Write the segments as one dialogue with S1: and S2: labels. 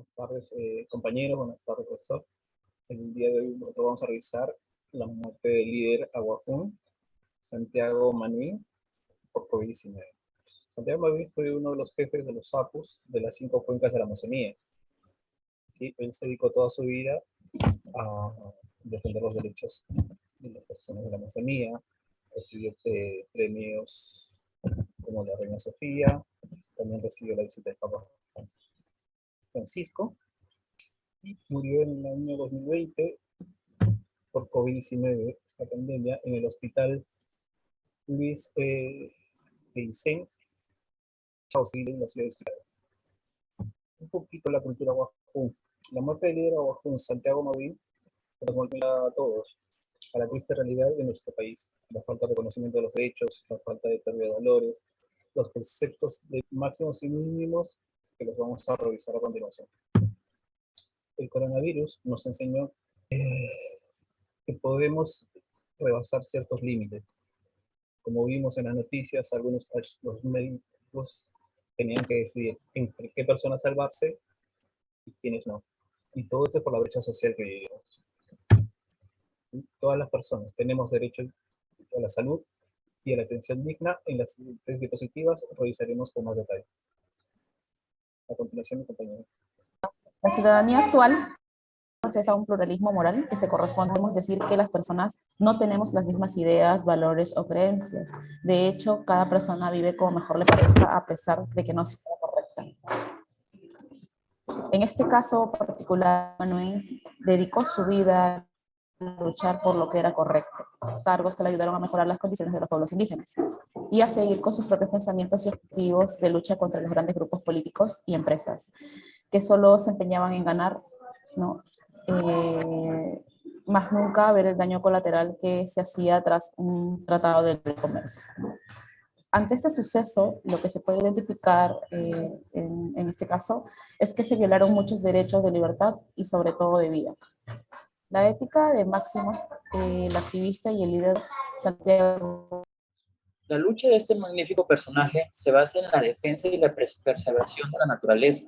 S1: Buenas tardes, compañeros, buenas tardes, profesor. El día de hoy nosotros vamos a revisar la muerte del líder Aguajún, Santiago Manuy, por COVID-19. Santiago Manuy fue uno de los jefes de los APUs de las 5 cuencas de la Amazonía. ¿Sí? Él se dedicó toda su vida a defender los derechos de las personas de la Amazonía, recibió premios como la Reina Sofía, también recibió la visita del Papa Francisco, y murió en el año 2020 por COVID-19, esta pandemia, en el hospital Luis Vicente Chaucil, en la ciudad de Ciudad. Un poquito la cultura Aguajún. La muerte del líder Aguajún, Santiago Manuy, nos golpea a todos, a la triste realidad de nuestro país. La falta de reconocimiento de los derechos, la falta de pérdida de valores, los conceptos de máximos y mínimos que los vamos a revisar a continuación. El coronavirus nos enseñó que podemos rebasar ciertos límites. Como vimos en las noticias, algunos los médicos tenían que decidir entre qué personas salvarse y quiénes no. Y todo esto por la brecha social que vivimos. Todas las personas tenemos derecho a la salud y a la atención digna. En las siguientes diapositivas revisaremos con más detalle. A continuación, mi compañero.
S2: La ciudadanía actual procesa un pluralismo moral que se corresponde, podemos decir que las personas no tenemos las mismas ideas, valores o creencias. De hecho, cada persona vive como mejor le parezca a pesar de que no sea correcta. En este caso particular, Manuel dedicó su vida a luchar por lo que era correcto, cargos que le ayudaron a mejorar las condiciones de los pueblos indígenas y a seguir con sus propios pensamientos y objetivos de lucha contra los grandes grupos políticos y empresas que solo se empeñaban en ganar, ¿no? Más nunca ver el daño colateral que se hacía tras un tratado de comercio. Ante este suceso, lo que se puede identificar en este caso es que se violaron muchos derechos de libertad y sobre todo de vida. La ética de Máximos, el activista y el líder Santiago.
S3: La lucha de este magnífico personaje se basa en la defensa y la preservación de la naturaleza.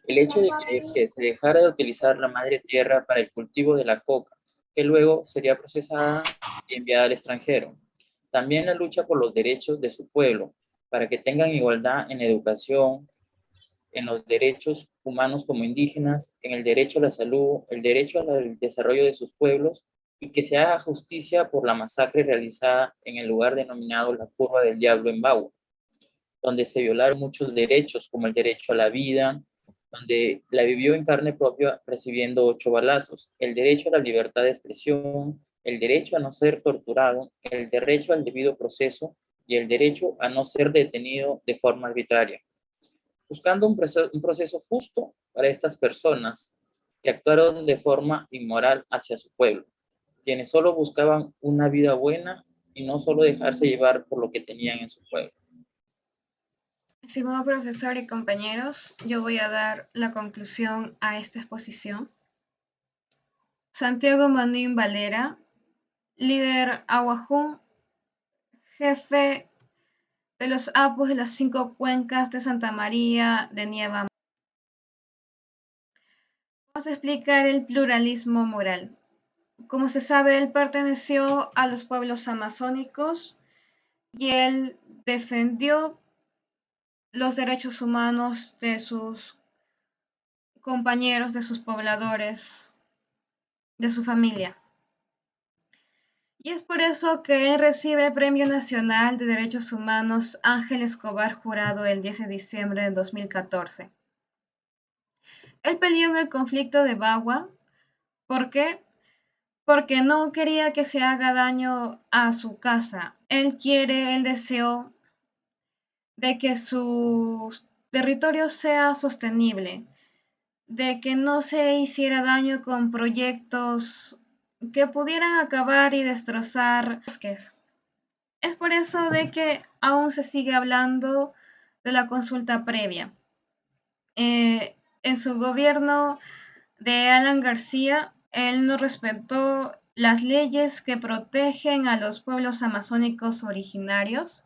S3: El hecho de que se dejara de utilizar la madre tierra para el cultivo de la coca, que luego sería procesada y enviada al extranjero. También la lucha por los derechos de su pueblo, para que tengan igualdad en educación, en los derechos humanos como indígenas, en el derecho a la salud, el derecho al desarrollo de sus pueblos, y que se haga justicia por la masacre realizada en el lugar denominado la Curva del Diablo en Bagua, donde se violaron muchos derechos, como el derecho a la vida, donde la vivió en carne propia recibiendo 8 balazos, el derecho a la libertad de expresión, el derecho a no ser torturado, el derecho al debido proceso y el derecho a no ser detenido de forma arbitraria, buscando un proceso justo para estas personas que actuaron de forma inmoral hacia su pueblo, quienes solo buscaban una vida buena y no solo dejarse llevar por lo que tenían en su pueblo.
S4: Estimado profesor y compañeros, yo voy a dar la conclusión a esta exposición. Santiago Manuy Valera, líder Aguajún, jefe de los APUs de las 5 cuencas de Santa María de Nieva. Vamos a explicar el pluralismo moral. Como se sabe, él perteneció a los pueblos amazónicos y él defendió los derechos humanos de sus compañeros, de sus pobladores, de su familia. Y es por eso que él recibe el Premio Nacional de Derechos Humanos Ángel Escobar Jurado el 10 de diciembre de 2014. Él peleó en el conflicto de Bagua. ¿Por qué? Porque no quería que se haga daño a su casa. Él deseó de que su territorio sea sostenible, de que no se hiciera daño con proyectos que pudieran acabar y destrozar bosques. Es por eso de que aún se sigue hablando de la consulta previa. En su gobierno de Alan García, él no respetó las leyes que protegen a los pueblos amazónicos originarios.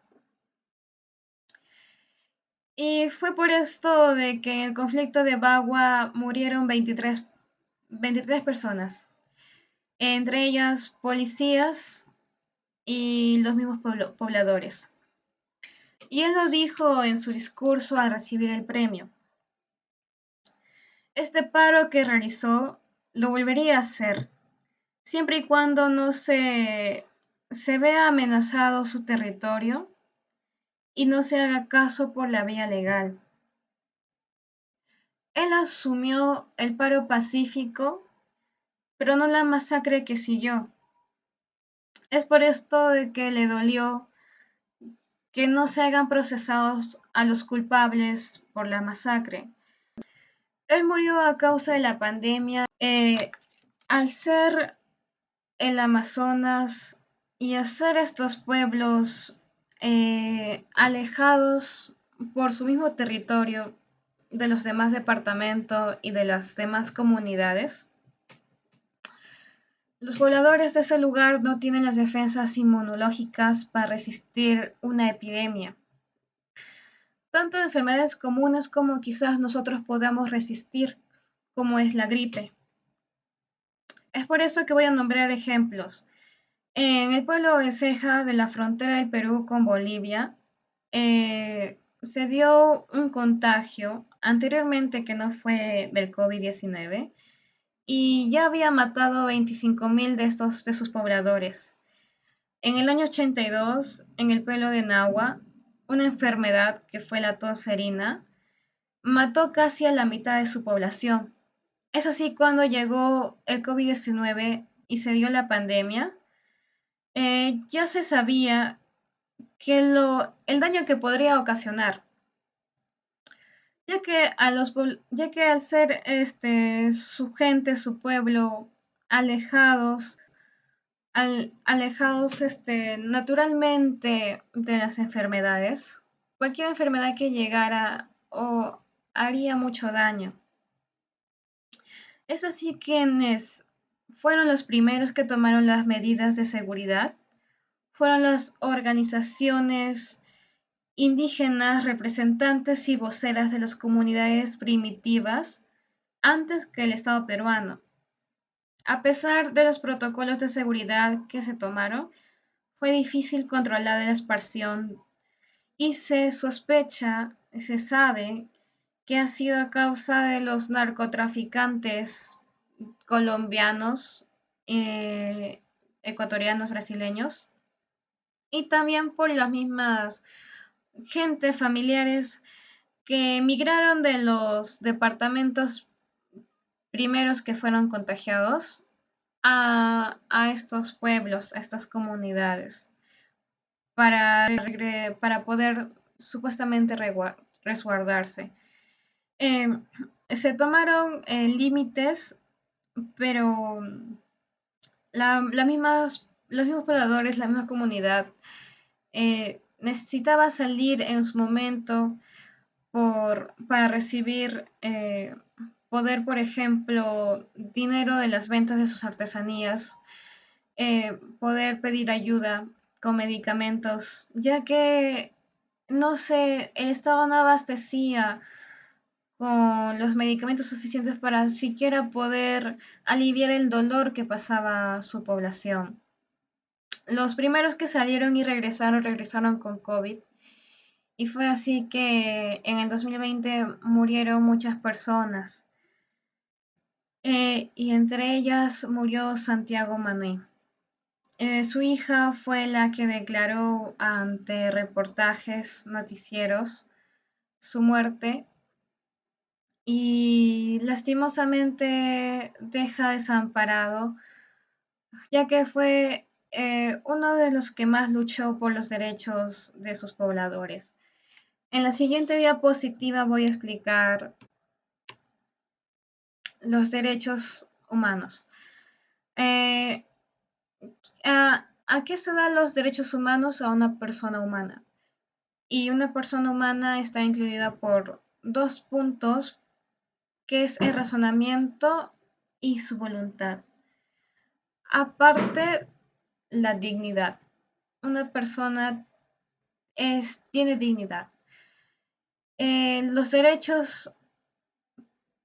S4: Y fue por esto de que en el conflicto de Bagua murieron 23 personas, entre ellas policías y los mismos pobladores. Y él lo dijo en su discurso al recibir el premio. Este paro que realizó lo volvería a hacer, siempre y cuando no se vea amenazado su territorio y no se haga caso por la vía legal. Él asumió el paro pacífico, pero no la masacre que siguió. Es por esto de que le dolió que no se hagan procesados a los culpables por la masacre. Él murió a causa de la pandemia. Al ser el Amazonas y hacer estos pueblos alejados por su mismo territorio de los demás departamentos y de las demás comunidades, los pobladores de ese lugar no tienen las defensas inmunológicas para resistir una epidemia, tanto de enfermedades comunes como quizás nosotros podamos resistir, como es la gripe. Es por eso que voy a nombrar ejemplos. En el pueblo de Ceja, de la frontera del Perú con Bolivia, se dio un contagio anteriormente que no fue del COVID-19 y ya había matado 25.000 de sus pobladores. En el año 82, en el pueblo de Nahua, una enfermedad que fue la tos ferina mató casi a la mitad de su población. Es así cuando llegó el COVID-19 y se dio la pandemia. Ya se sabía que el daño que podría ocasionar, ya que al ser su gente, su pueblo, alejados, alejados naturalmente de las enfermedades, cualquier enfermedad que llegara o haría mucho daño. Es así quienes fueron los primeros que tomaron las medidas de seguridad, fueron las organizaciones indígenas, representantes y voceras de las comunidades primitivas antes que el Estado peruano. A pesar de los protocolos de seguridad que se tomaron, fue difícil controlar la expansión y se sospecha, se sabe que ha sido a causa de los narcotraficantes colombianos, ecuatorianos, brasileños, y también por las mismas gente, familiares que emigraron de los departamentos primeros que fueron contagiados a estos pueblos, a estas comunidades, para poder supuestamente resguardarse. Se tomaron límites, pero los mismos pobladores, la misma comunidad, necesitaba salir en su momento para recibir poder, por ejemplo, dinero de las ventas de sus artesanías, poder pedir ayuda con medicamentos, ya que, no sé, el Estado no abastecía con los medicamentos suficientes para siquiera poder aliviar el dolor que pasaba su población. Los primeros que salieron y regresaron con COVID. Y fue así que en el 2020 murieron muchas personas. Y entre ellas murió Santiago Manuel. Su hija fue la que declaró ante reportajes noticieros su muerte y lastimosamente deja desamparado, ya que fue uno de los que más luchó por los derechos de sus pobladores. En la siguiente diapositiva voy a explicar los derechos humanos. ¿A qué se dan los derechos humanos a una persona humana? Y una persona humana está incluida por dos puntos, que es el razonamiento y su voluntad. Aparte, la dignidad. Una persona tiene dignidad. Los derechos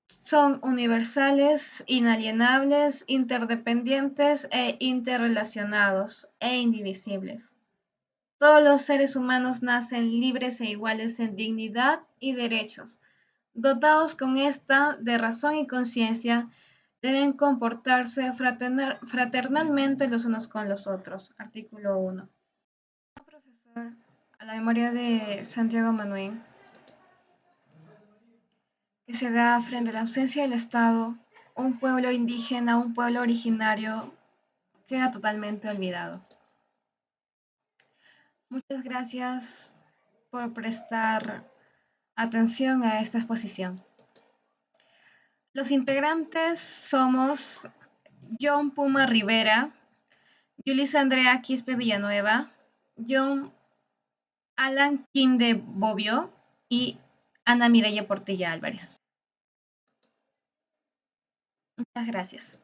S4: son universales, inalienables, interdependientes e interrelacionados e indivisibles. Todos los seres humanos nacen libres e iguales en dignidad y derechos. Dotados con esta de razón y conciencia, deben comportarse fraternalmente los unos con los otros. Artículo 1. Profesor, a la memoria de Santiago Manuel, que se da frente a la ausencia del Estado, un pueblo indígena, un pueblo originario, queda totalmente olvidado. Muchas gracias por prestar atención a esta exposición. Los integrantes somos John Puma Rivera, Yulis Andrea Quispe Villanueva, John Alan Quinde Bobbio y Ana Mireya Portilla Álvarez. Muchas gracias.